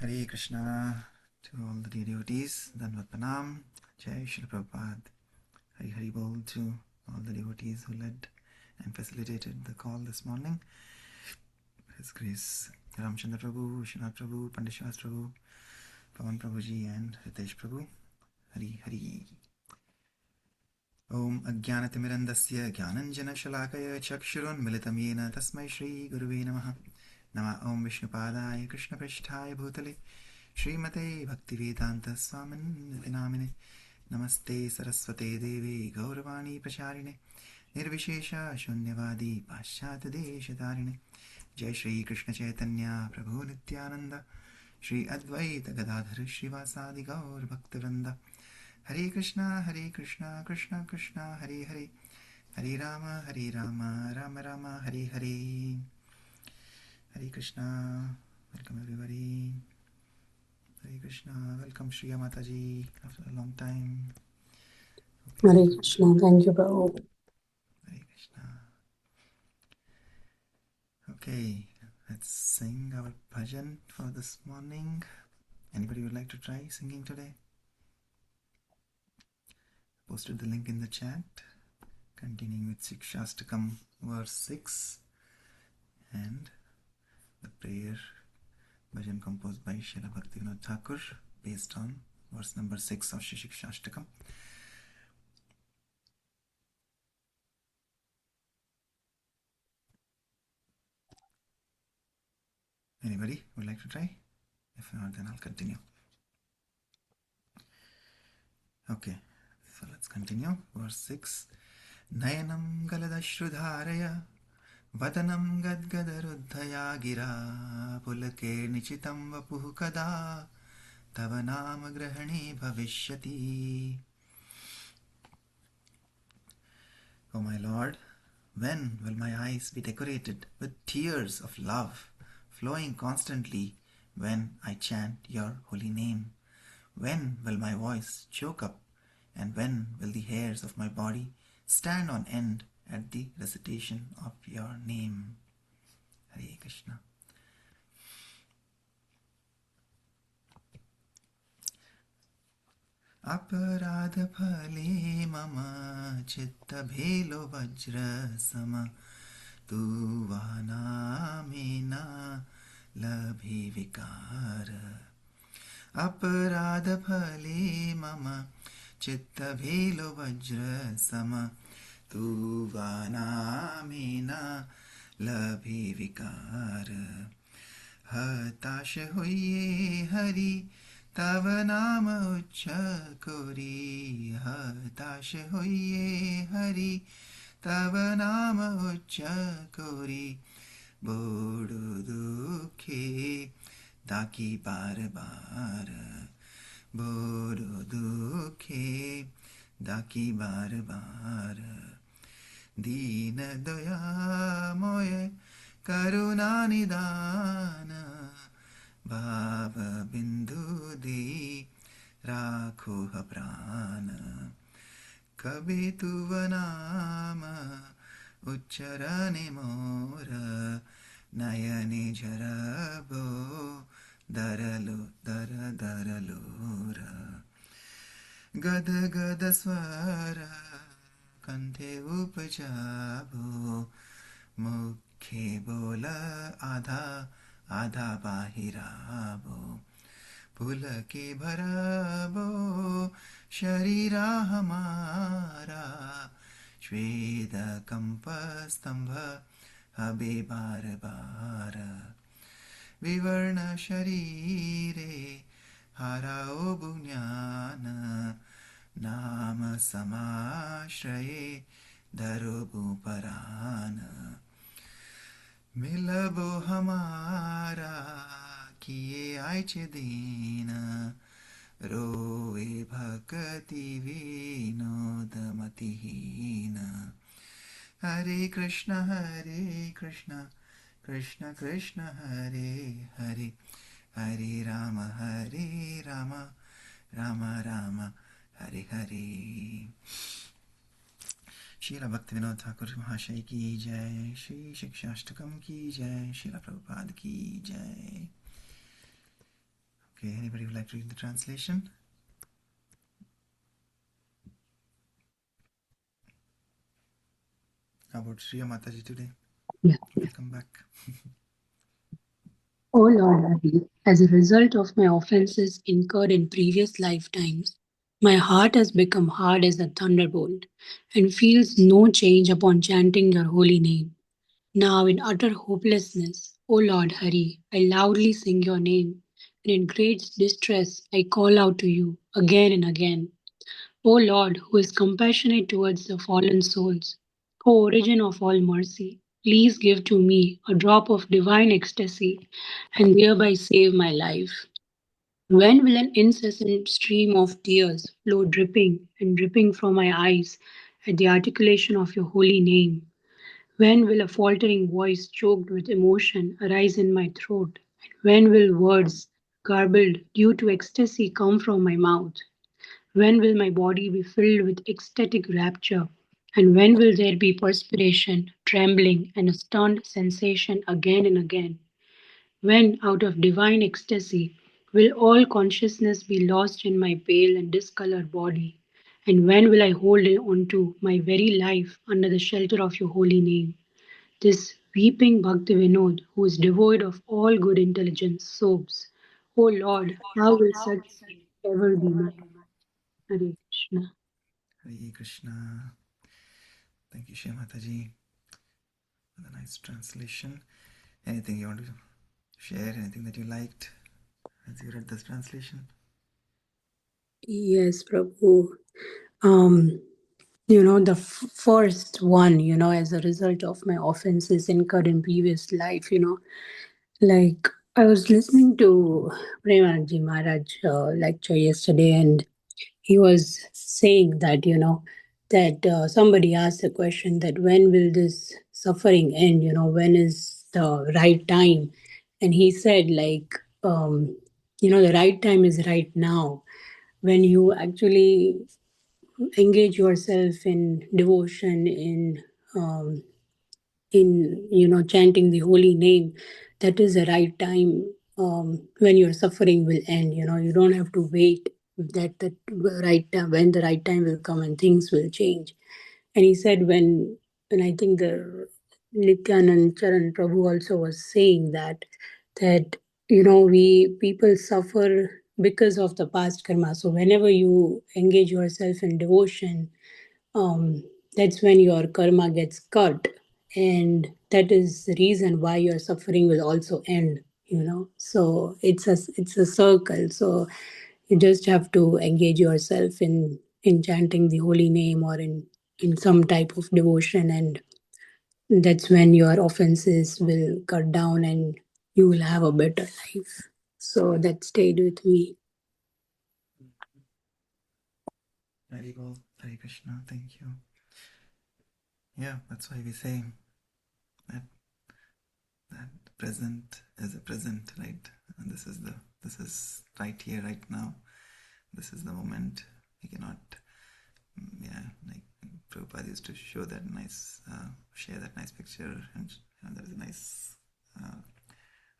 Hare Krishna to all the dear devotees, Danvat Pranam, Jai Shri Prabhupada, Hari Hari Bol to all the devotees who led and facilitated the call this morning. His Grace Ramchandra Prabhu, Vishwanath Prabhu, Pandit Shas Prabhu, Pawan Prabhuji and Hitesh Prabhu. Hari Hari. Om Ajnanatimirandasya Jnananjana Shalakaya Chakshurunmilitam Yena Tasmai Shri Guruve Namaha. Nama Om Vishnupadaya Krishna Prishthaya Bhutale Srimate Bhaktivedanta Swamin Namine Namaste Saraswate Devi Gauravani Pracharine Nirvishesha Shunyavadi Paschat Deshatarine Jai Shri Krishna Chaitanya Prabhu Nityananda Shri Advaita Gadadhar Shivasadi Gaur Bhaktivanda Hare Krishna Krishna Krishna Hare Hare Hare Rama Rama Rama Hare Hare. Hare Krishna, welcome everybody. Hare Krishna, welcome Shriya Mataji after a long time. Hare Krishna, thank you, Prabhu. Hare Krishna. Okay, let's sing our bhajan for this morning. Anybody would like to try singing today? Posted the link in the chat. Continuing with Shikshastakam verse 6 and the prayer bhajan composed by Srila Bhaktivinoda Thakur based on verse number 6 of Shikshastakam. Anybody would like to try? If not, then I'll continue. Okay, so let's continue. Verse 6. Nayanam galadashrudharaya vadanam gadgadaruddhaya gira pulake nichitam vapuh kada tava nama grahane bhavishyati. O my Lord, when will my eyes be decorated with tears of love flowing constantly when I chant your holy name? When will my voice choke up, and when will the hairs of my body stand on end at the recitation of your name? Hare Krishna. Aparadha phale mama chitta bhelo vajra sama tu vana mena labhi vikara. Aparadha phale mama chitta bhelo vajra sama tu vana mena labhi vikara. हताश होइए हरि तव नाम उच्च कोरी हताश होइए हरि तव नाम उच्च कोरी बोडो दुखे दाकी बार बार बोडो दुखे दाकी बार बार दीन दयामय करुणा निदान भाव बिंदु दी राखो प्राण कभी तुव नाम उच्चरणे मोर नयने झरबो दरलो दर दरलोर गद गद स्वर कंठे उपजाबो मुखे बोल आधा आधा बाहिराबो पुलके भरबो शरीरा हमारा श्वेद कंप स्तंभ हबे बार बार विवर्ण शरीरे हाराओ बुज्ञान नाम समाश्रये धरो परान मिलबो हमारा किए आइचे दीन रोए भक्ति विनोद मतिहीन हरे Krishna Krishna Krishna Hare Hare Hare Ram Ram Ram Hare Hare. Srila Bhaktivinoda Thakur Mahashay ki jai, Shri Shikshastakam ki jai, Srila Prabhupada ki jai. Okay, anybody would like to read the translation? How about Shriya Mataji today? Yeah. Welcome back. O Lord Hari, as a result of my offenses incurred in previous lifetimes, my heart has become hard as a thunderbolt and feels no change upon chanting your holy name. Now, in utter hopelessness, O Lord Hari, I loudly sing your name, and in great distress I call out to you again and again. O Lord, who is compassionate towards the fallen souls, O origin of all mercy, please give to me a drop of divine ecstasy and thereby save my life. When will an incessant stream of tears flow dripping and dripping from my eyes at the articulation of your holy name? When will a faltering voice choked with emotion arise in my throat? And when will words garbled due to ecstasy come from my mouth? When will my body be filled with ecstatic rapture? And when will there be perspiration, trembling, and a stunned sensation again and again? When, out of divine ecstasy, will all consciousness be lost in my pale and discolored body? And when will I hold on to my very life under the shelter of your holy name? This weeping Bhakti-Vinod, who is devoid of all good intelligence, sobs, O Lord, how will such ever be met? Hare Krishna. Hare Krishna. Thank you, Shriya Mataji, for the nice translation. Anything you want to share? Anything that you liked as you read this translation? Yes, Prabhu. The first one, as a result of my offenses incurred in previous life, like I was listening to Premanji Maharaj lecture yesterday, and he was saying that, that somebody asked the question that when will this suffering end? When is the right time? And he said, like, the right time is right now when you actually engage yourself in devotion, um, in chanting the holy name. That is the right time, when your suffering will end. You don't have to wait that right time, when the right time will come and things will change. And he said, when I think the Nityanand Charan Prabhu also was saying that we people suffer because of the past karma. So whenever you engage yourself in devotion, um, that's when your karma gets cut, and that is the reason why your suffering will also end. So it's a circle. So you just have to engage yourself in chanting the holy name, or in some type of devotion, and that's when your offenses will cut down and you will have a better life. So that stayed with me. Very well. Hare Krishna. Thank you. Yeah, that's why we say that the present is a present, right? And this is right here, right now. This is the moment. We cannot, like Prabhupada used to show that nice, share that nice picture, and there's a nice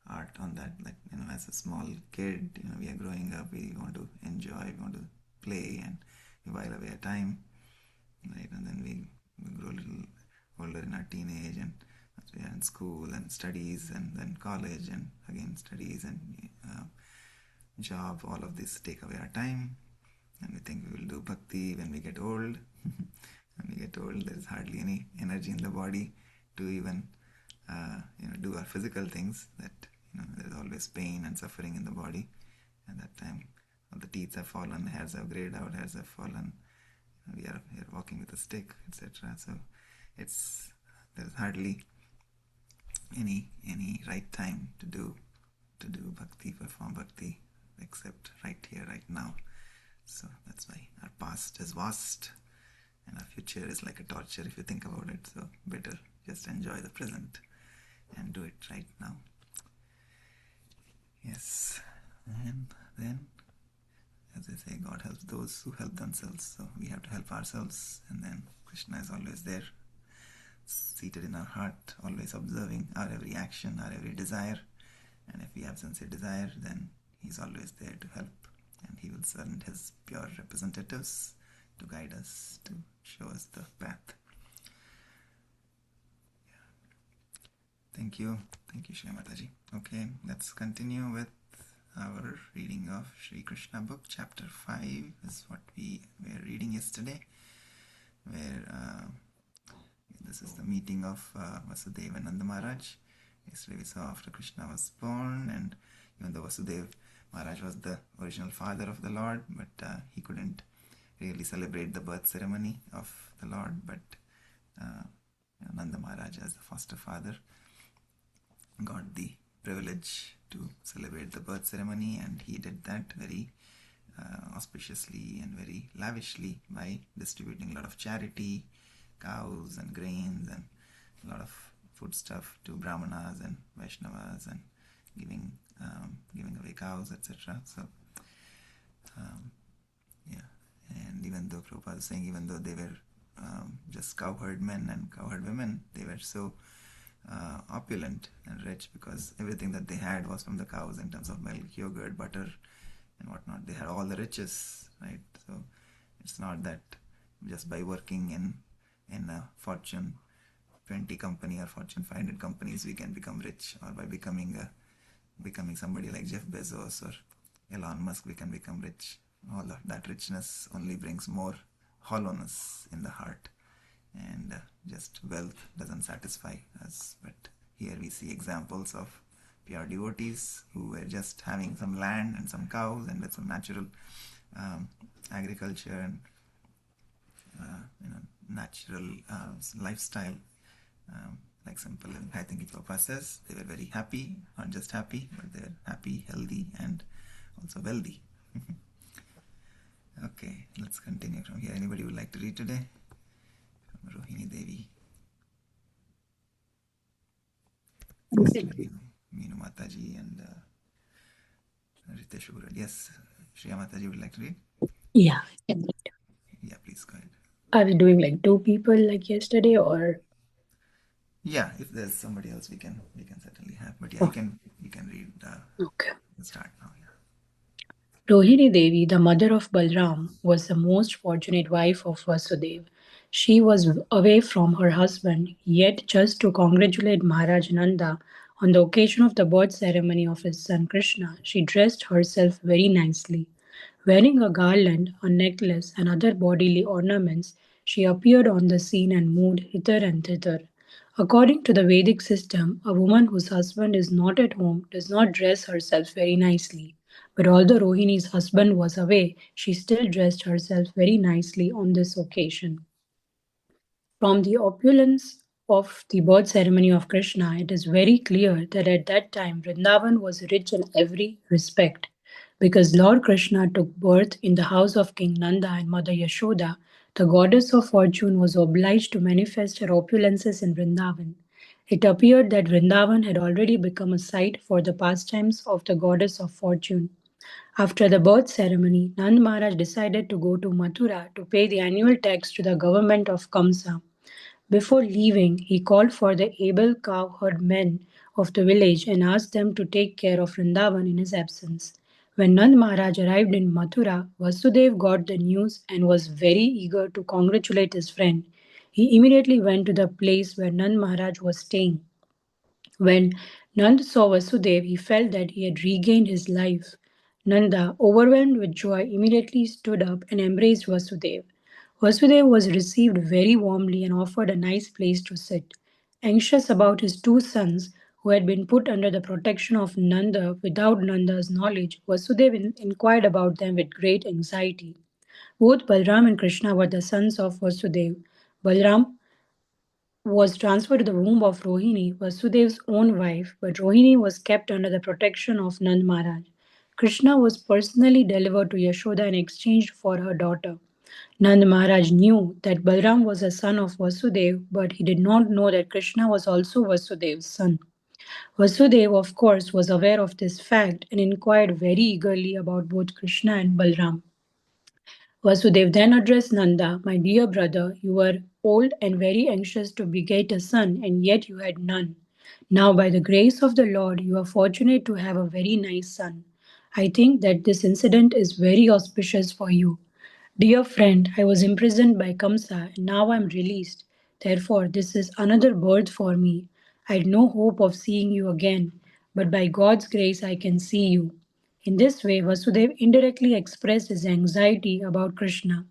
art on that. Like as a small kid, we are growing up. We want to enjoy. We want to play, and we while away our time, right? And then we grow a little older in our teenage, and we are in school and studies, and then college, and again studies and job. All of this take away our time, and we think we will do bhakti when we get old. When we get old, there is hardly any energy in the body to even do our physical things. That there is always pain and suffering in the body. At that time, all the teeth have fallen, hairs have grayed out, hairs have fallen. We are walking with a stick, etc. So there is hardly any right time to do bhakti, perform bhakti, except right here, right now. So that's why our past is vast and our future is like a torture if you think about it. So better just enjoy the present and do it right now. Yes. And then, as they say, God helps those who help themselves. So we have to help ourselves, and then Krishna is always there, seated in our heart, always observing our every action, our every desire. And if we have sincere desire, then He's always there to help, and He will send His pure representatives to guide us, to show us the path. Thank you. Thank you, Shri Mataji. Okay, let's continue with our reading of Sri Krishna book. Chapter 5 is what we were reading yesterday, where this is the meeting of Vasudeva and Nanda Maharaj. Yesterday we saw after Krishna was born, and even though Vasudeva Maharaj was the original father of the Lord, but he couldn't really celebrate the birth ceremony of the Lord, but Nanda Maharaj, as the foster father, got the privilege to celebrate the birth ceremony, and he did that very auspiciously and very lavishly by distributing a lot of charity, cows and grains and a lot of foodstuff to Brahmanas and Vaishnavas, and giving away cows, etc. So and even though Prabhupada was saying, even though they were just cowherd men and cowherd women, they were so opulent and rich because everything that they had was from the cows in terms of milk, yogurt, butter and whatnot. They had all the riches, right? So it's not that just by working in a Fortune 20 company or Fortune 500 companies we can become rich, or by becoming somebody like Jeff Bezos or Elon Musk we can become rich. All of that richness only brings more hollowness in the heart, and just wealth doesn't satisfy us. But here we see examples of pure devotees who were just having some land and some cows and with some natural agriculture and natural lifestyle, like simple living. I think Prabhupada says they were very happy, not just happy, but they're happy, healthy, and also wealthy. Okay, let's continue from here. Anybody would like to read today? From Rohini Devi. Meenu Mataji and Ritesh Guru. Yes, Shriya Mataji would like to read? Yeah. Yeah, please go ahead. Are we doing like two people like yesterday, or? Yeah, if there's somebody else we can certainly have. But yeah, you can read. Okay. Start now. Yeah. Rohini Devi, the mother of Balram, was the most fortunate wife of Vasudeva. She was away from her husband, yet just to congratulate Maharaj Nanda on the occasion of the birth ceremony of his son Krishna, she dressed herself very nicely. Wearing a garland, a necklace, and other bodily ornaments, she appeared on the scene and moved hither and thither. According to the Vedic system, a woman whose husband is not at home does not dress herself very nicely. But although Rohini's husband was away, she still dressed herself very nicely on this occasion. From the opulence of the birth ceremony of Krishna, it is very clear that at that time Vrindavan was rich in every respect. Because Lord Krishna took birth in the house of King Nanda and Mother Yashoda, the goddess of fortune was obliged to manifest her opulences in Vrindavan. It appeared that Vrindavan had already become a site for the pastimes of the goddess of fortune. After the birth ceremony, Nand Maharaj decided to go to Mathura to pay the annual tax to the government of Kamsa. Before leaving, he called for the able cowherd men of the village and asked them to take care of Vrindavan in his absence. When Nand Maharaj arrived in Mathura, Vasudev got the news and was very eager to congratulate his friend. He immediately went to the place where Nand Maharaj was staying. When Nanda saw Vasudev, he felt that he had regained his life. Nanda, overwhelmed with joy, immediately stood up and embraced Vasudev. Vasudev was received very warmly and offered a nice place to sit. Anxious about his two sons, who had been put under the protection of Nanda without Nanda's knowledge, Vasudev inquired about them with great anxiety. Both Balram and Krishna were the sons of Vasudev. Balram was transferred to the womb of Rohini, Vasudev's own wife, but Rohini was kept under the protection of Nand Maharaj. Krishna was personally delivered to Yashoda in exchange for her daughter. Nand Maharaj knew that Balram was a son of Vasudev, but he did not know that Krishna was also Vasudev's son. Vasudev, of course, was aware of this fact and inquired very eagerly about both Krishna and Balram. Vasudev then addressed Nanda, "My dear brother, you were old and very anxious to beget a son, and yet you had none. Now, by the grace of the Lord, you are fortunate to have a very nice son. I think that this incident is very auspicious for you. Dear friend, I was imprisoned by Kamsa and now I am released. Therefore, this is another birth for me. I had no hope of seeing you again, but by God's grace I can see you. In this way, Vasudev indirectly expressed his anxiety about Krishna.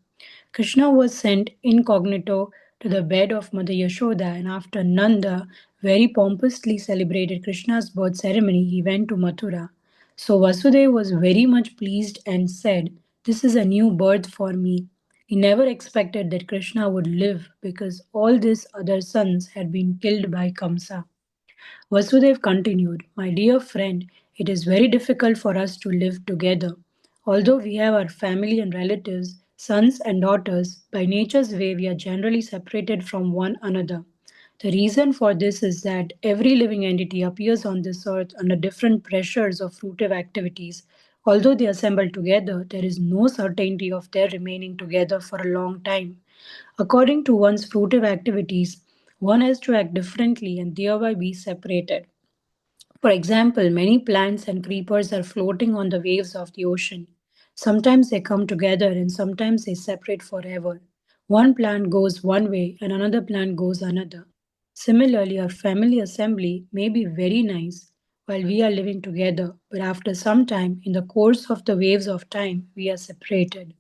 Krishna was sent incognito to the bed of Mother Yashoda, and after Nanda very pompously celebrated Krishna's birth ceremony, he went to Mathura. So Vasudeva was very much pleased and said, "This is a new birth for me." He never expected that Krishna would live because all his other sons had been killed by Kamsa. Vasudev continued, "My dear friend, it is very difficult for us to live together. Although we have our family and relatives, sons and daughters, by nature's way we are generally separated from one another. The reason for this is that every living entity appears on this earth under different pressures of fruitive activities. Although they assemble together, there is no certainty of their remaining together for a long time. According to one's fruitive activities, one has to act differently and thereby be separated. For example, many plants and creepers are floating on the waves of the ocean. Sometimes they come together and sometimes they separate forever. One plant goes one way and another plant goes another. Similarly, our family assembly may be very nice while we are living together, but after some time, in the course of the waves of time, we are separated.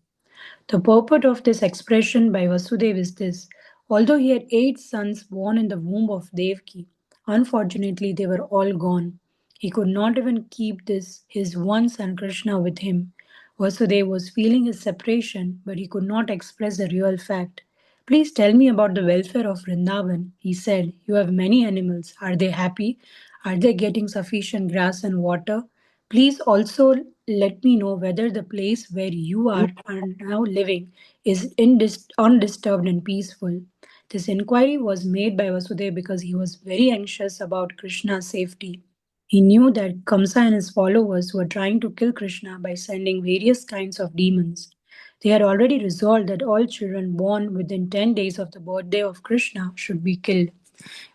The purport of this expression by Vasudeva is this: although he had 8 sons born in the womb of Devaki, unfortunately they were all gone. He could not even keep this his one son Krishna with him. Vasudeva was feeling his separation, but he could not express the real fact. "Please tell me about the welfare of Vrindavan," he said. "You have many animals. Are they happy? Are they getting sufficient grass and water? Please also let me know whether the place where you are now living is undisturbed and peaceful." This inquiry was made by Vasudeva because he was very anxious about Krishna's safety. He knew that Kamsa and his followers were trying to kill Krishna by sending various kinds of demons. They had already resolved that all children born within 10 days of the birthday of Krishna should be killed.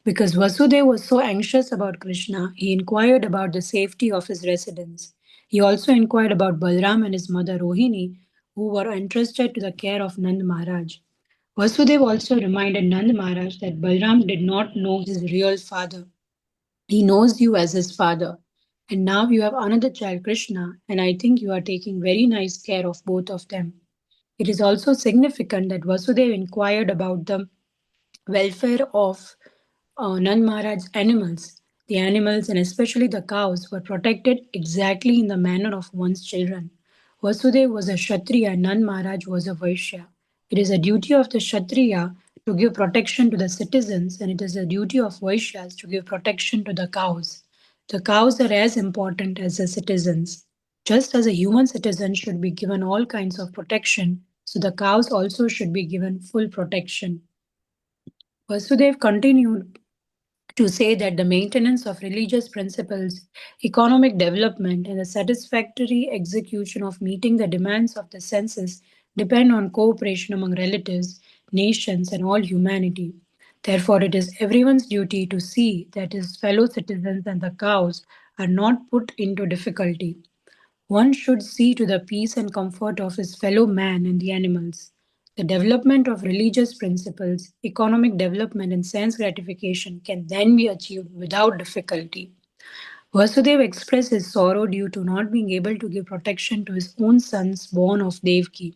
Because Vasudeva was so anxious about Krishna, he inquired about the safety of his residents. He also inquired about Balram and his mother Rohini, who were entrusted to the care of Nand Maharaj. Vasudeva also reminded Nand Maharaj that Balram did not know his real father. He knows you as his father. And now you have another child, Krishna, and I think you are taking very nice care of both of them. It is also significant that Vasudeva inquired about the welfare of Nand Maharaj's animals. The animals, and especially the cows, were protected exactly in the manner of one's children. Vasudeva was a Kshatriya and Nand Maharaj was a Vaishya. It is a duty of the Kshatriya to give protection to the citizens, and it is the duty of Vaishyas to give protection to the cows. The cows are as important as the citizens. Just as a human citizen should be given all kinds of protection, so the cows also should be given full protection. Vasudev continued to say that the maintenance of religious principles, economic development, and the satisfactory execution of meeting the demands of the census depend on cooperation among relatives, nations, and all humanity. Therefore, it is everyone's duty to see that his fellow citizens and the cows are not put into difficulty. One should see to the peace and comfort of his fellow man and the animals. The development of religious principles, economic development, and sense gratification can then be achieved without difficulty. Vasudeva expressed his sorrow due to not being able to give protection to his own sons born of Devki.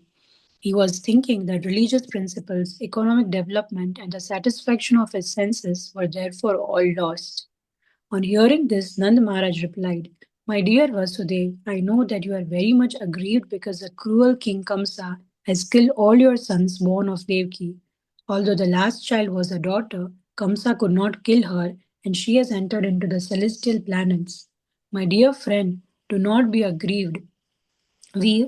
He was thinking that religious principles, economic development, and the satisfaction of his senses were therefore all lost. On hearing this, Nand Maharaj replied, "My dear Vasudev, I know that you are very much aggrieved because the cruel King Kamsa has killed all your sons born of Devki. Although the last child was a daughter, Kamsa could not kill her and she has entered into the celestial planets. My dear friend, do not be aggrieved. We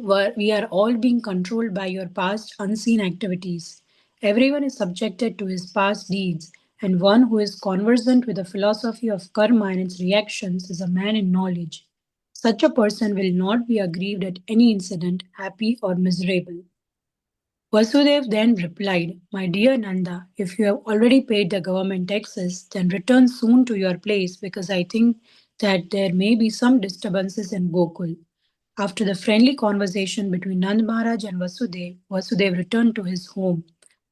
are all being controlled by your past unseen activities. Everyone is subjected to his past deeds, and one who is conversant with the philosophy of karma and its reactions is a man in knowledge. Such a person will not be aggrieved at any incident, happy or miserable." Vasudev then replied, "My dear Nanda, if you have already paid the government taxes, then return soon to your place because I think that there may be some disturbances in Gokul. After the friendly conversation between Nand Maharaj and Vasudev returned to his home.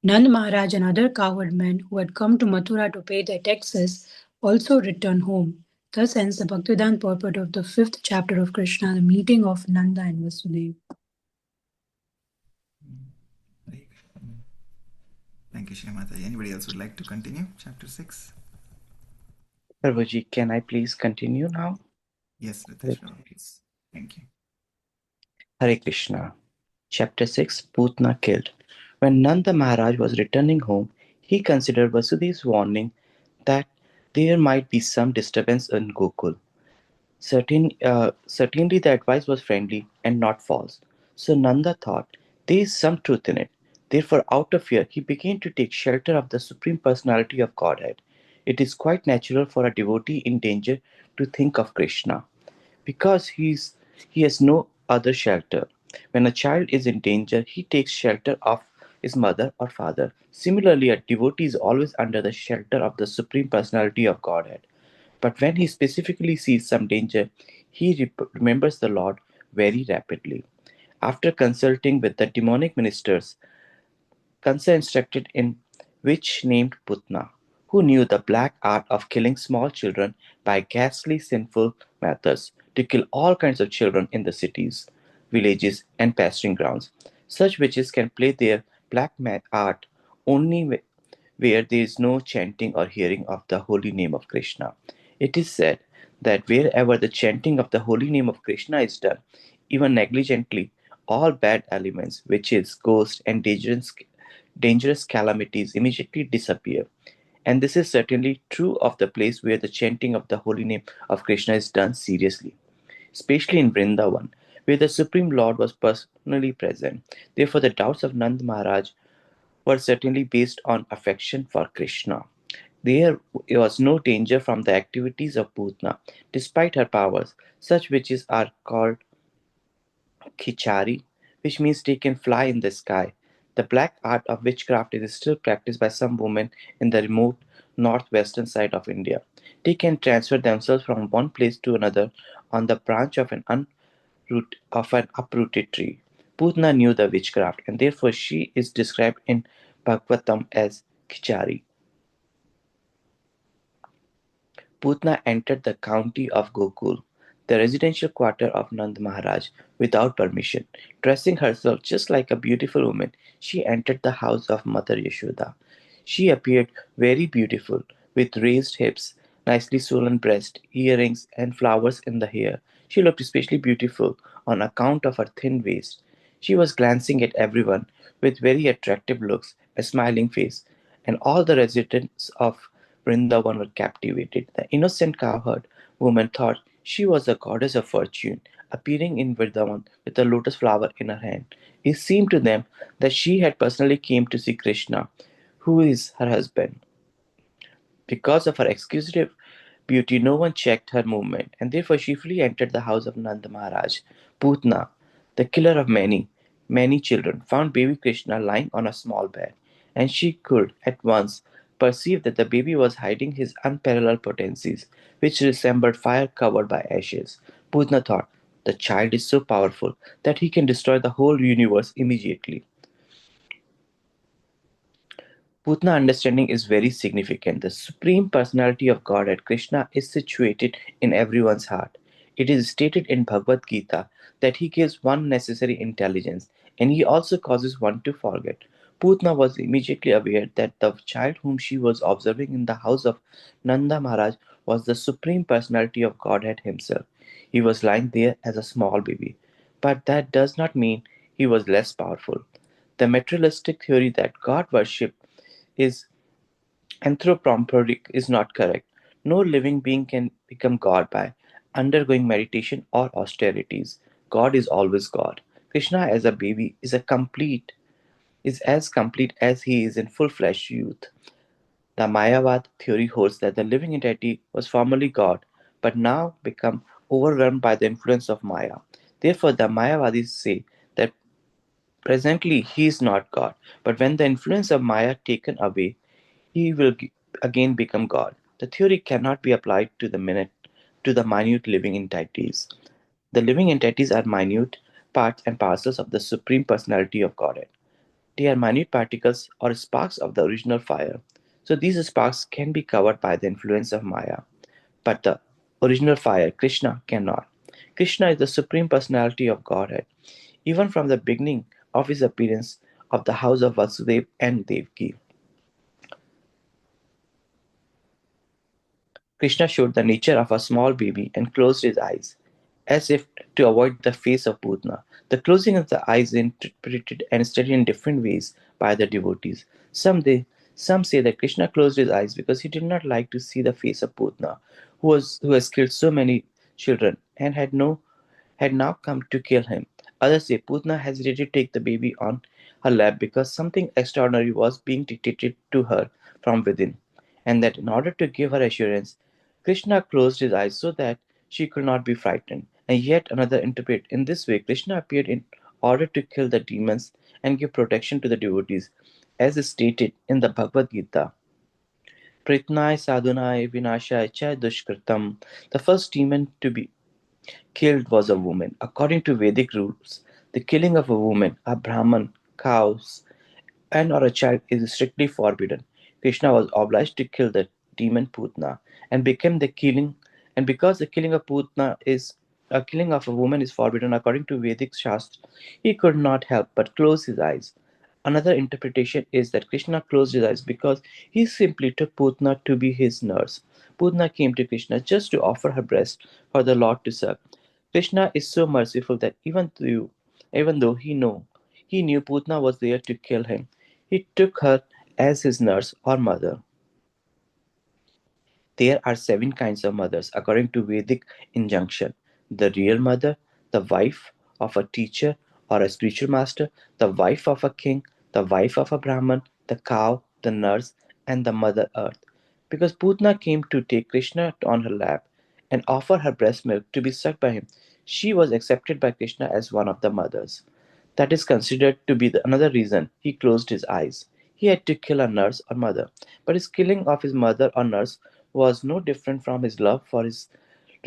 Nand Maharaj and other cowherd men who had come to Mathura to pay their taxes also returned home. Thus ends the Bhaktivedanta purport of the fifth chapter of Krishna, the meeting of Nanda and Vasudev. Very good. Thank you, Shrimataji. Anybody else would like to continue chapter 6? Prabhuji, can I please continue now? Yes, Ritesh, please. Thank you. Hare Krishna. Chapter 6 Putna killed. When Nanda Maharaj was returning home, he considered Vasudev's warning that there might be some disturbance in Gokul. Certainly the advice was friendly and not false. So Nanda thought there is some truth in it. Therefore, out of fear, he began to take shelter of the Supreme Personality of Godhead. It is quite natural for a devotee in danger to think of Krishna because he has no other shelter. When a child is in danger, he takes shelter of his mother or father. Similarly, a devotee is always under the shelter of the Supreme Personality of Godhead. But when he specifically sees some danger, he remembers the Lord very rapidly. After consulting with the demonic ministers, Kansa instructed in witch named Putna, who knew the black art of killing small children by ghastly sinful methods, to kill all kinds of children in the cities, villages, and pasturing grounds. Such witches can play their black art only where there is no chanting or hearing of the holy name of Krishna. It is said that wherever the chanting of the holy name of Krishna is done, even negligently, all bad elements, witches, ghosts, and dangerous calamities immediately disappear. And this is certainly true of the place where the chanting of the holy name of Krishna is done seriously, especially in Vrindavan, where the Supreme Lord was personally present. Therefore, the doubts of Nand Maharaj were certainly based on affection for Krishna. There was no danger from the activities of Putna. Despite her powers, such witches are called Khichari, which means they can fly in the sky. The black art of witchcraft is still practiced by some women in the remote northwestern side of India. They can transfer themselves from one place to another on the branch of an uprooted tree. Putna knew the witchcraft, and therefore she is described in Bhagavatam as Khichari. Putna entered the county of Gokul, the residential quarter of Nand Maharaj, without permission. Dressing herself just like a beautiful woman, she entered the house of Mother Yashoda. She appeared very beautiful, with raised hips, nicely swollen breast, earrings, and flowers in the hair. She looked especially beautiful on account of her thin waist. She was glancing at everyone with very attractive looks, a smiling face, and all the residents of Vrindavan were captivated. The innocent cowherd woman thought she was a goddess of fortune, appearing in Vrindavan with a lotus flower in her hand. It seemed to them that she had personally came to see Krishna, who is her husband. Because of her exquisite beauty, no one checked her movement, and therefore she freely entered the house of Nanda Maharaj. Putna, the killer of many children, found baby Krishna lying on a small bed, and she could at once perceive that the baby was hiding his unparalleled potencies, which resembled fire covered by ashes. Putna thought, the child is so powerful that he can destroy the whole universe immediately. Putna understanding is very significant. The Supreme Personality of Godhead, Krishna, is situated in everyone's heart. It is stated in Bhagavad Gita that he gives one necessary intelligence and he also causes one to forget. Putna was immediately aware that the child whom she was observing in the house of Nanda Maharaj was the Supreme Personality of Godhead himself. He was lying there as a small baby. But that does not mean he was less powerful. The materialistic theory that God worship is anthropomorphic is not correct. No living being can become God by undergoing meditation or austerities. God is always God. Krishna as a baby is as complete as he is in full flesh youth. The Mayavad theory holds that the living entity was formerly God, but now become overwhelmed by the influence of Maya. Therefore, the Mayavadis say that presently he is not God, but when the influence of Maya taken away, he will again become God. The theory cannot be applied to the minute to the minute living entities. The living entities are minute parts and parcels of the Supreme Personality of Godhead. They are minute particles or sparks of the original fire. So these sparks can be covered by the influence of Maya, but the original fire, Krishna, cannot. Krishna is the Supreme Personality of Godhead. Even from the beginning of his appearance of the house of Vasudeva and Devaki, Krishna showed the nature of a small baby and closed his eyes, as if to avoid the face of Putna. The closing of the eyes is interpreted and studied in different ways by the devotees. Some say that Krishna closed his eyes because he did not like to see the face of Putna, who has killed so many children and had now come to kill him. Others say Putna hesitated to take the baby on her lap because something extraordinary was being dictated to her from within, and that in order to give her assurance, Krishna closed his eyes so that she could not be frightened. And yet another interpret in this way Krishna appeared in order to kill the demons and give protection to the devotees, as is stated in the Bhagavad Gita. Pritnai sadhunai vinashai cha dushkritam. The first demon to be killed was a woman. According to Vedic rules, the killing of a woman, a Brahman, cows, and or a child is strictly forbidden. Krishna was obliged to kill the demon Putna and became the killing and because the killing of Putna is a killing of a woman is forbidden according to Vedic Shastra, he could not help but close his eyes. Another interpretation is that Krishna closed his eyes because he simply took Putna to be his nurse. Putna came to Krishna just to offer her breast for the Lord to suck. Krishna is so merciful that even though he knew Putna was there to kill him, he took her as his nurse or mother. There are seven kinds of mothers according to Vedic injunction: the real mother, the wife of a teacher or a spiritual master, the wife of a king, the wife of a Brahman, the cow, the nurse, and the mother earth. Because Putna came to take Krishna on her lap and offer her breast milk to be sucked by him, she was accepted by Krishna as one of the mothers. That is considered to be another reason he closed his eyes. He had to kill a nurse or mother, but his killing of his mother or nurse was no different from his love for his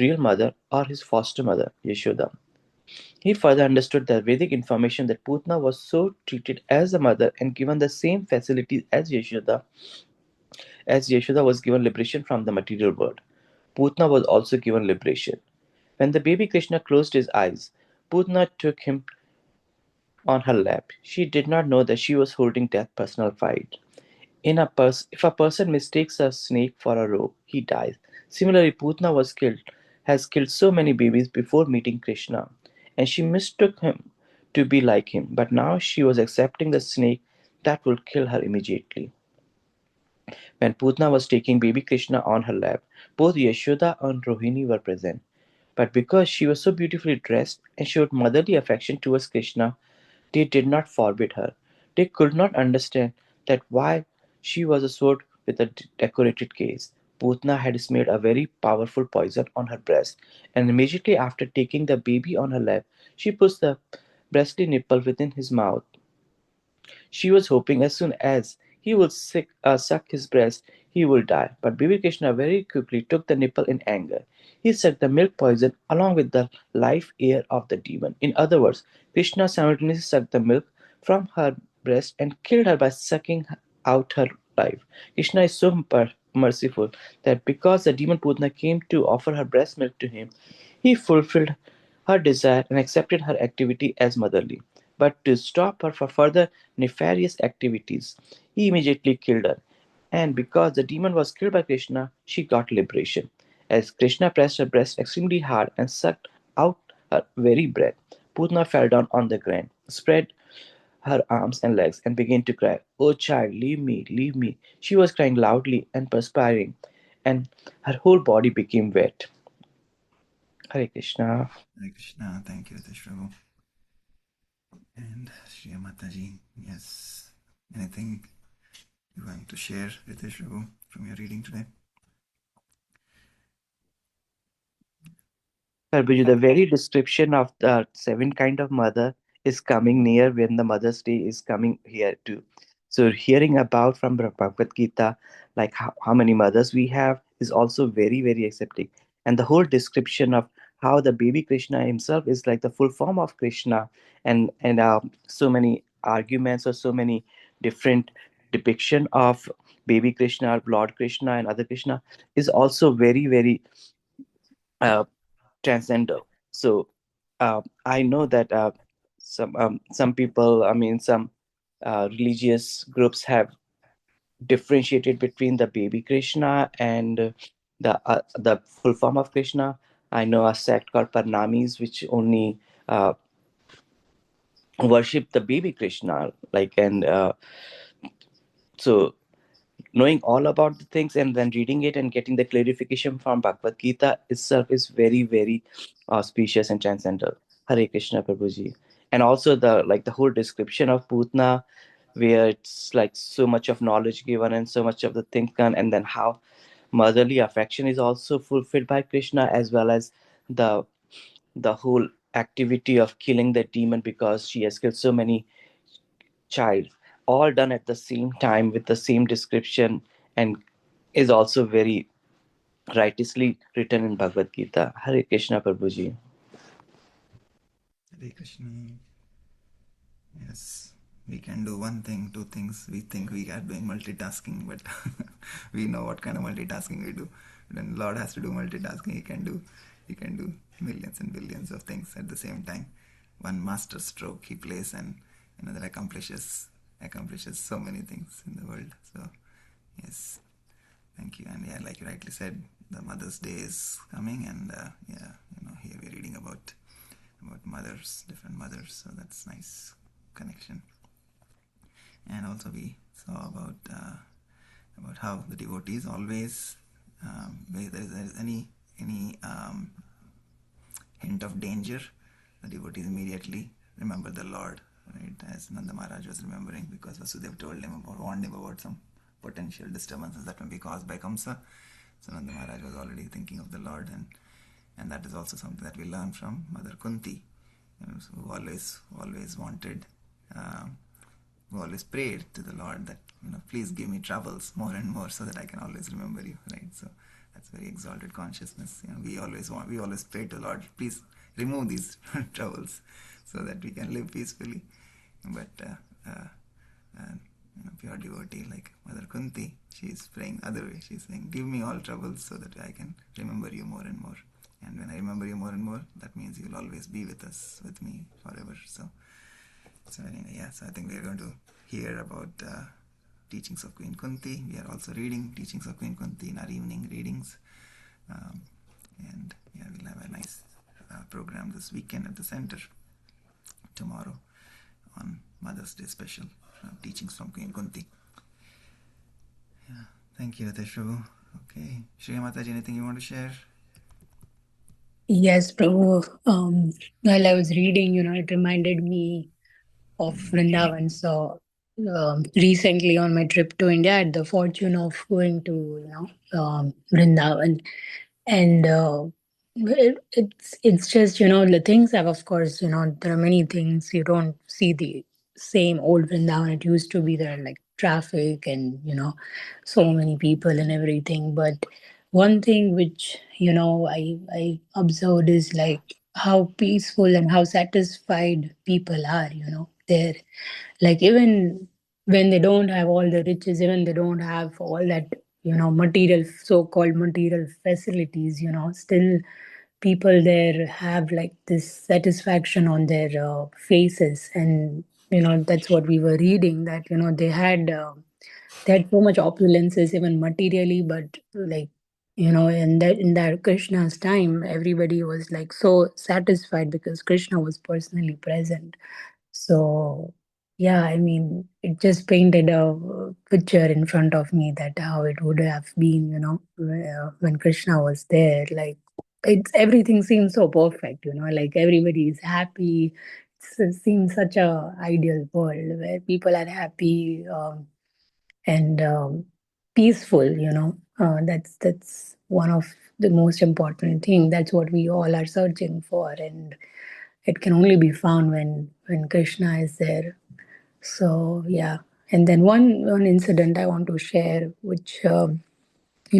real mother or his foster mother, Yashoda. He further understood the Vedic information that Putna was so treated as a mother and given the same facilities as Yashoda was given liberation from the material world. Putna was also given liberation. When the baby Krishna closed his eyes, Putna took him on her lap. She did not know that she was holding death personal fight. If a person mistakes a snake for a rope, he dies. Similarly, Putna has killed so many babies before meeting Krishna, and she mistook him to be like him. But now she was accepting the snake that would kill her immediately. When Putna was taking baby Krishna on her lap, both Yashoda and Rohini were present. But because she was so beautifully dressed and showed motherly affection towards Krishna, they did not forbid her. They could not understand that why she was a sword with a decorated case. Putna had smeared a very powerful poison on her breast, and immediately after taking the baby on her lap, she pushed the breastly nipple within his mouth. She was hoping as soon as he would suck his breast, he would die. But Bibi Krishna very quickly took the nipple in anger. He sucked the milk poison along with the life air of the demon. In other words, Krishna simultaneously sucked the milk from her breast and killed her by sucking out her life. Krishna is so merciful that because the demon Putna came to offer her breast milk to him, he fulfilled her desire and accepted her activity as motherly. But to stop her from further nefarious activities, he immediately killed her. And because the demon was killed by Krishna, she got liberation. As Krishna pressed her breast extremely hard and sucked out her very breath, Putna fell down on the ground, spread her arms and legs, and began to cry, "Oh child, leave me, leave me." She was crying loudly and perspiring, and her whole body became wet. Hare Krishna. Hare Krishna. Thank you, Ritesh Prabhu. And Shri Mataji, yes. Anything you want to share, Ritesh Prabhu, from your reading today? Prabhuji, the very description of the seven kind of mother is coming near when the Mother's Day is coming here too. So hearing about from Bhagavad Gita, like how many mothers we have is also very, very accepting. And the whole description of how the baby Krishna himself is like the full form of Krishna, and so many arguments or so many different depiction of baby Krishna, Lord Krishna, and other Krishna is also very very uh, transcendental. So I know that some people, I mean some religious groups have differentiated between the baby Krishna and the full form of Krishna. I know a sect called Parnamis, which only uh, worship the baby Krishna, like and so knowing all about the things and then reading it and getting the clarification from Bhagavad Gita itself is very very auspicious and transcendental. Hare Krishna, Prabhuji. And also the whole description of Putna, where it's like so much of knowledge given and so much of the things done, and then how motherly affection is also fulfilled by Krishna, as well as the the whole activity of killing the demon because she has killed so many child, all done at the same time with the same description, and is also very righteously written in Bhagavad Gita. Hare Krishna, Prabhuji. Hare Krishna. Yes, we can do one thing, two things. We think we are doing multitasking, but we know what kind of multitasking we do. When Lord has to do multitasking, he can do millions and billions of things at the same time. One master stroke he plays, and that accomplishes so many things in the world. So yes, thank you. And yeah, like you rightly said, the Mother's Day is coming, and yeah, here we're reading about mothers, different mothers. So that's nice connection. And also we saw about how the devotees always, where there is any hint of danger, the devotees immediately remember the Lord, right? As Nanda Maharaj was remembering, because Vasudeva told him or warned him about some potential disturbances that may be caused by Kamsa. So Nanda Maharaj was already thinking of the Lord, and that is also something that we learn from Mother Kunti, who always wanted, who always prayed to the Lord that, please give me troubles more and more so that I can always remember you, right? So that's very exalted consciousness. We always pray to the Lord, please remove these troubles so that we can live peacefully. But pure devotee like Mother Kunti, she is praying other way. She is saying, give me all troubles so that I can remember you more and more. And when I remember you more and more, that means you will always be with me forever. So anyway, yeah. So I think we are going to hear about teachings of Queen Kunti. We are also reading teachings of Queen Kunti in our evening readings, and yeah, we'll have a nice program this weekend at the center. Tomorrow on Mother's Day special teachings from Queen Kunti. Yeah, thank you, Teshu. Okay, Shri Mataji, anything you want to share? Yes, Prabhu. While I was reading, it reminded me of Vrindavan. So recently on my trip to India, I had the fortune of going to Vrindavan, and it's just the things have, of course, there are many things you don't see the same old Vrindavan. It used to be there, like traffic and so many people and everything. But one thing which I observed is like how peaceful and how satisfied people are. They're like, even when they don't have all the riches, even they don't have all that material, so-called material facilities, still people there have like this satisfaction on their faces. And that's what we were reading, that they had so much opulences even materially, but like in that Krishna's time, everybody was like so satisfied because Krishna was personally present. So yeah, I mean, it just painted a picture in front of me that how it would have been, when Krishna was there. Like, everything seems so perfect, like everybody is happy. It seems such a ideal world where people are happy, and peaceful. That's one of the most important thing. That's what we all are searching for, and it can only be found when Krishna is there. So yeah. And then one incident I want to share, which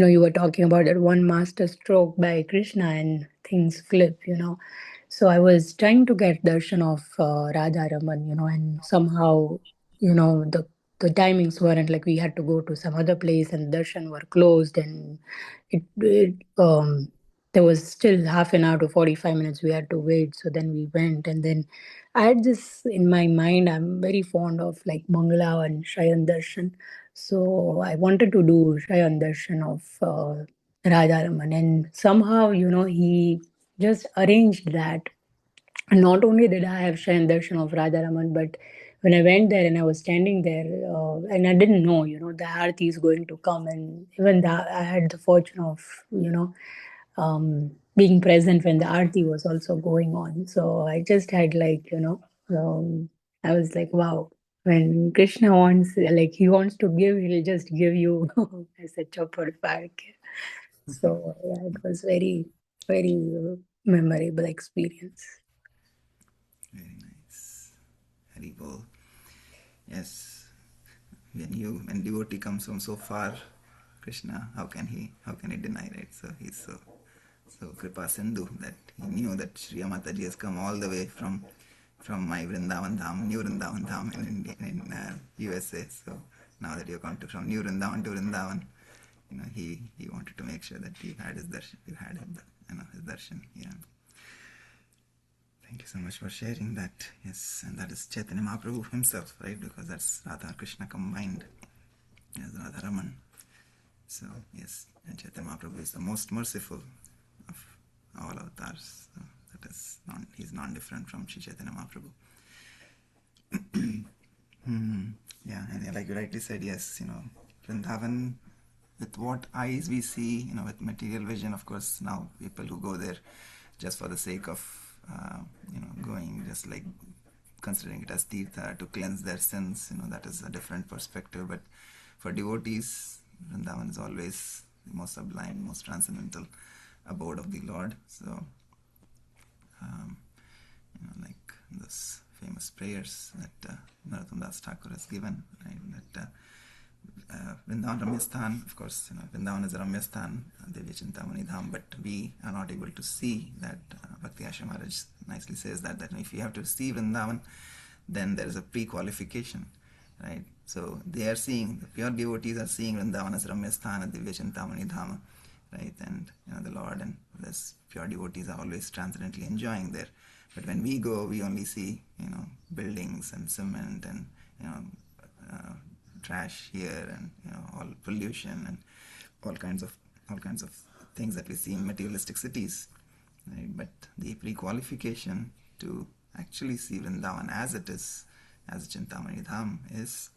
you were talking about that one master stroke by Krishna and things flip. So I was trying to get darshan of Radha Raman, and somehow, the timings weren't like we had to go to some other place and darshan were closed, and it there was still half an hour to 45 minutes we had to wait. So then we went, and then I had this in my mind. I'm very fond of like Mangala and Shayan Darshan. So I wanted to do Shayan Darshan of Radha Raman, and somehow, he just arranged that. And not only did I have Shayan Darshan of Radha Raman, but when I went there and I was standing there, and I didn't know, the Aarti is going to come, and even that I had the fortune of, being present when the Aarti was also going on. So I just had like, I was like, wow, when Krishna wants, like, he wants to give, he'll just give you as a chopper back. So yeah, it was very, very memorable experience. Very nice. Hari Bol. Yes. When devotee comes from so far, Krishna, how can he deny, right? So he's so Kripa Sindhu that he knew that Shri Mataji has come all the way from my Vrindavan Dham, New Vrindavan Dham in USA. So now that you're come to from New Vrindavan to Vrindavan, he wanted to make sure that you had his darshan, his darshan. Yeah. Thank you so much for sharing that. Yes, and that is Chaitanya Mahaprabhu himself, right? Because that's Radha and Krishna combined as Radha Raman. So yes, and Chaitanya Mahaprabhu is the most merciful of all avatars. So that is he's non-different from Sri Chaitanya Mahaprabhu. Yeah, and like you rightly said, yes, Vrindavan, with what eyes we see, with material vision, of course, now people who go there just for the sake of, going, just like considering it as tirtha to cleanse their sins, that is a different perspective. But for devotees, Vrindavan is always the most sublime, most transcendental abode of the Lord. So, like those famous prayers that Narottam Das Thakur has given, right? That Vrindavan Ramyasthan, of course, Vrindavan is a Ramyasthan, Devya Chintamani Dham, but we are not able to see that. Bhakti Asha Maharaj nicely says that if you have to see Vrindavan, then there is a pre-qualification, right? So they are seeing, the pure devotees are seeing Vrindavan as Ramyasthan and Devya Chintamani Dhama, right? And the Lord and this pure devotees are always transcendently enjoying there. But when we go, we only see, buildings and cement and, trash here and, all pollution and all kinds of things that we see in materialistic cities, right? But the pre-qualification to actually see Vrindavan as it is, as Chintamani Dham, is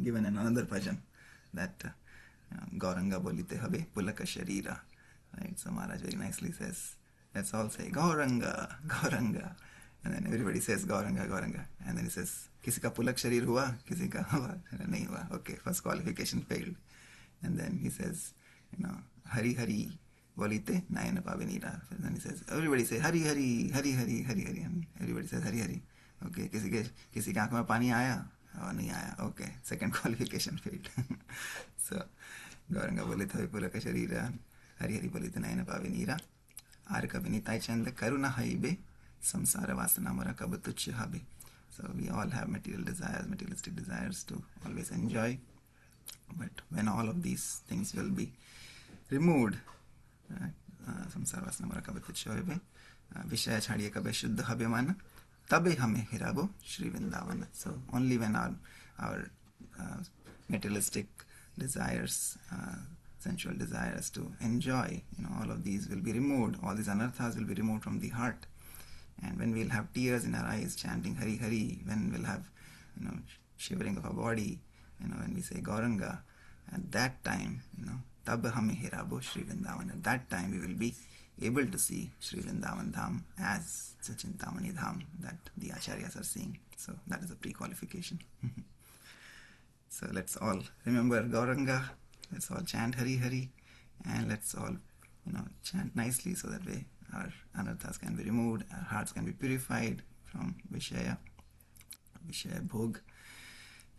given in another bhajan, that Gauranga bolite habe pulaka sharira, right? So Maharaj very nicely says, let's all say Gauranga, Gauranga, and then everybody says Gauranga, Gauranga, and then he says, kisi ka pulak sharir hua, kisi ka hua, nahi hua. Okay, first qualification failed. And then he says, Hari Hari bolite nayana pavinira. And then he says, everybody say Hari Hari, Hari Hari, Hari Hari, and everybody says Hari Hari. Okay, kisi ka aankh mein pani aaya? Oh, nahi aaya. Okay, second qualification failed. So, Gauranga bolite habe pulaka sharira, Hari Hari bolite nayana pavinira. Arka vinitai chanda karuna haibe, samsara vasana mara kabatuchya habe. So we all have materialistic desires to always enjoy. But when all of these things will be removed, samsara vasana mara kabatuchya habe, vishaya chhadiye kabe shuddha habe mana, tabe hame hirabo Shri Vrindavan. So only when our materialistic desires, sensual desires to enjoy, all of these will be removed, all these anarthas will be removed from the heart. And when we'll have tears in our eyes chanting Hari Hari, when we'll have, shivering of our body, when we say Gauranga, at that time, Tab hame hirabo Shri Vrindavan. At that time we will be able to see Shri Vrindavan Dham as Chintamani Dham that the Acharyas are seeing. So that is a pre-qualification. So let's all remember Gauranga, let's all chant Hari Hari, and let's all, chant nicely so that way our anarthas can be removed, our hearts can be purified from Vishaya Bhog,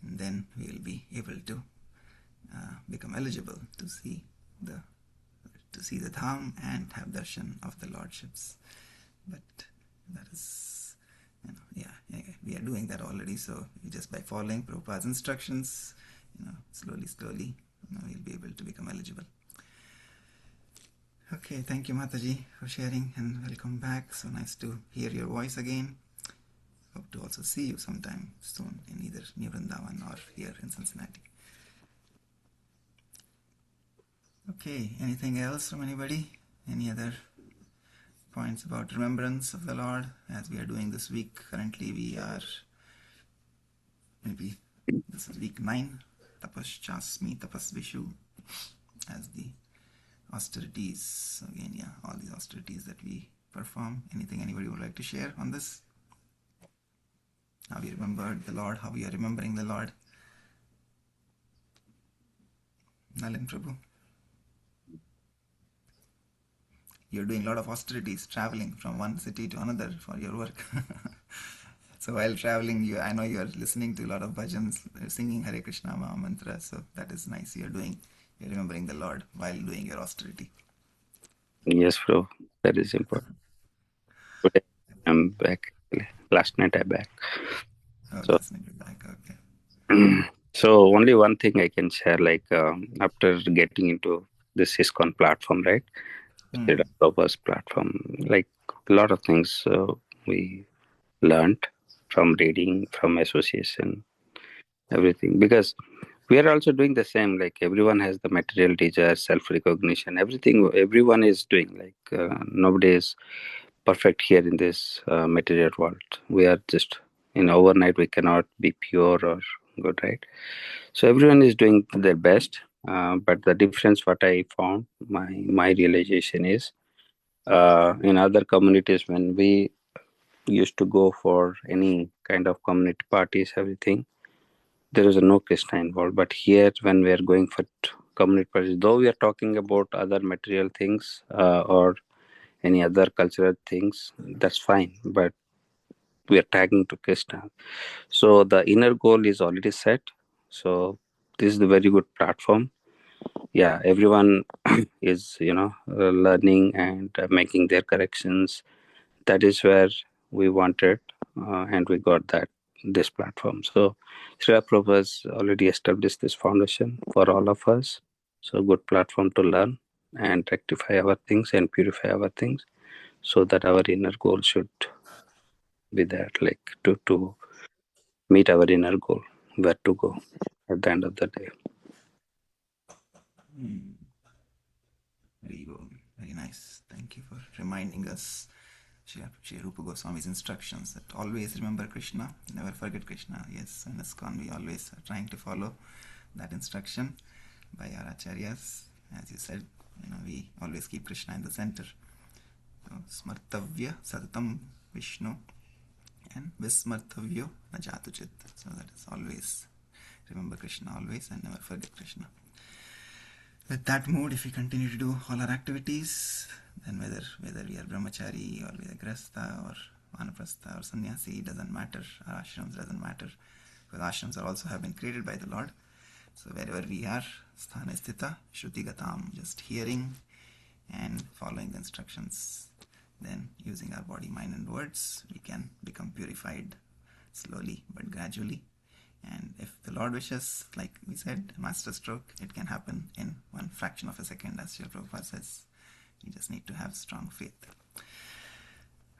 and then we will be able to become eligible to see the Dham and have darshan of the Lordships. But that is, we are doing that already. So just by following Prabhupada's instructions, slowly, we'll be able to become eligible. Okay, thank you, Mataji, for sharing, and welcome back. So nice to hear your voice again. Hope to also see you sometime soon in either New Vrindavan or here in Cincinnati. Okay, anything else from anybody? Any other points about remembrance of the Lord as we are doing this week? Currently we are, maybe this is week 9, Tapaschasmi Tapasvishu, as the austerities. So again, all these austerities that we perform. Anything anybody would like to share on this? How we remembered the Lord, how we are remembering the Lord? Nalin Prabhu, you're doing a lot of austerities, traveling from one city to another for your work. So while traveling, I know you're listening to a lot of bhajans, singing Hare Krishna Maha Mantra. So that is nice. You're remembering the Lord while doing your austerity. Yes, bro. That is important. Today I'm back. Last night I'm back. Oh, last night you're back. Okay. So only one thing I can share, after getting into this ISKCON platform, right? Srila Prabhupada's platform, like a lot of things we learned from reading, from association, everything. Because we are also doing the same, like everyone has the material desire, self-recognition, everything everyone is doing. Nobody is perfect here in this material world. We are just, overnight we cannot be pure or good, right? So everyone is doing their best. But the difference, what I found, my realization is, in other communities, when we used to go for any kind of community parties, everything, there is no Krishna involved. But here, when we are going for community parties, though we are talking about other material things or any other cultural things, that's fine. But we are tagging to Krishna. So the inner goal is already set. So this is a very good platform. Yeah, everyone is, learning and making their corrections. That is where we wanted, and we got this platform. So Srila Prabhupada has already established this foundation for all of us. So good platform to learn and rectify our things and purify our things, so that our inner goal should be there, like to meet our inner goal, where to go at the end of the day. Very nice. Thank you for reminding us, Sri Rupa Goswami's instructions, that always remember Krishna, never forget Krishna. Yes, in ISKCON we always are trying to follow that instruction by our acharyas. As you said, we always keep Krishna in the center. So, Smartavya Satatam Vishnu and Vismartavyo Najatuchit. So that is always remember Krishna always and never forget Krishna. With that mood, if we continue to do all our activities, then whether we are brahmachari or we are grasta or vanaprastha or sannyasi, doesn't matter. Our ashrams doesn't matter, because ashrams are also have been created by the Lord. So wherever we are, sthana sthita shruti-gatam, just hearing and following the instructions, then using our body, mind and words, we can become purified slowly but gradually. And if the Lord wishes, like we said, master stroke, it can happen in one fraction of a second, as Srila Prabhupada says. You just need to have strong faith.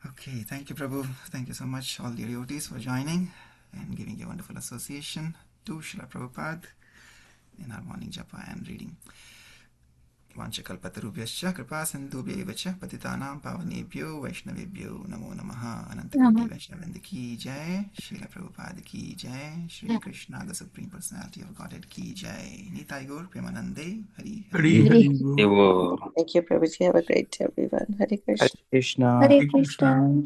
Okay, thank you, Prabhu. Thank you so much, all the devotees, for joining and giving a wonderful association to Srila Prabhupada in our morning japa and reading. Vanchakalpatarubhyascha kripa sindhubhyaiva cha patitanam pavanebhyo vaishnavebhyo namo namaha. Anantakoti Vaishnavinda ki jai, Srila Prabhupada ki jai, Shri Krishna, the Supreme Personality of Godhead ki jai. Nitai Gaur Premanande Hari Hari. Evo. Thank you, Prabhuji. Have a great day, everyone. Hare Krishna. Hare Krishna. Hare Krishna.